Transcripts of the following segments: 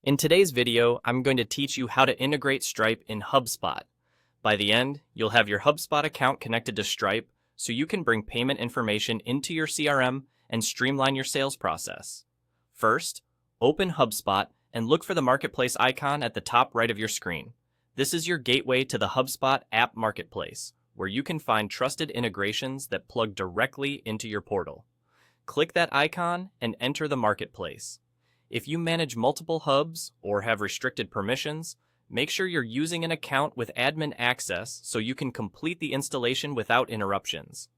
In today's video, I'm going to teach you how to integrate Stripe in HubSpot. By the end, you'll have your HubSpot account connected to Stripe so you can bring payment information into your CRM and streamline your sales process. First, open HubSpot and look for the Marketplace icon at the top right of your screen. This is your gateway to the HubSpot app marketplace, where you can find trusted integrations that plug directly into your portal. Click that icon and enter the marketplace. If you manage multiple hubs or have restricted permissions, make sure you're using an account with admin access so you can complete the installation without interruptions.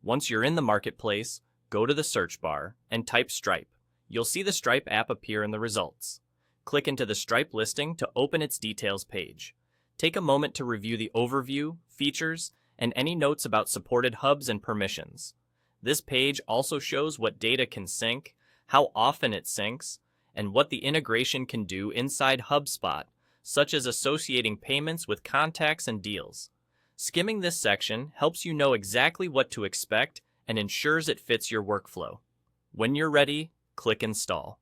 Once you're in the marketplace, go to the search bar and type Stripe. You'll see the Stripe app appear in the results. Click into the Stripe listing to open its details page. Take a moment to review the overview, features, and any notes about supported hubs and permissions. This page also shows what data can sync, how often it syncs, and what the integration can do inside HubSpot, such as associating payments with contacts and deals. Skimming this section helps you know exactly what to expect and ensures it fits your workflow. When you're ready, click Install.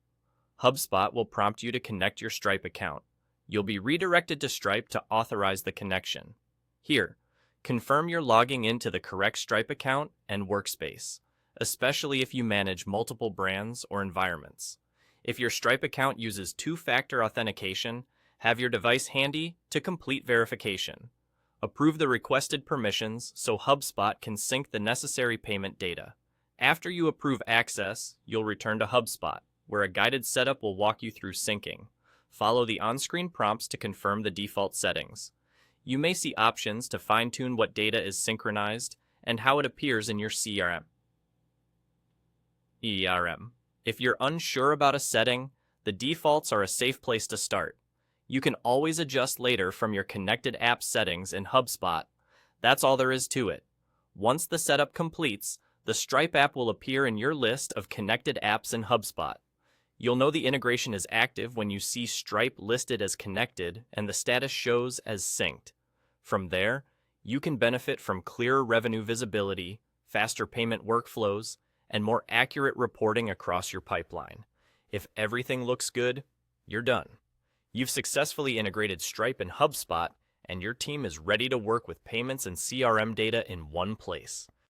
HubSpot will prompt you to connect your Stripe account. You'll be redirected to Stripe to authorize the connection. Here, confirm you're logging into the correct Stripe account and workspace, especially if you manage multiple brands or environments. If your Stripe account uses two-factor authentication, have your device handy to complete verification. Approve the requested permissions so HubSpot can sync the necessary payment data. After you approve access, you'll return to HubSpot, where a guided setup will walk you through syncing. Follow the on-screen prompts to confirm the default settings. You may see options to fine-tune what data is synchronized and how it appears in your CRM. If you're unsure about a setting, the defaults are a safe place to start. You can always adjust later from your connected app settings in HubSpot. That's all there is to it. Once the setup completes, the Stripe app will appear in your list of connected apps in HubSpot. You'll know the integration is active when you see Stripe listed as connected and the status shows as synced. From there, you can benefit from clearer revenue visibility, faster payment workflows, and more accurate reporting across your pipeline. If everything looks good, you're done. You've successfully integrated Stripe and HubSpot, and your team is ready to work with payments and CRM data in one place.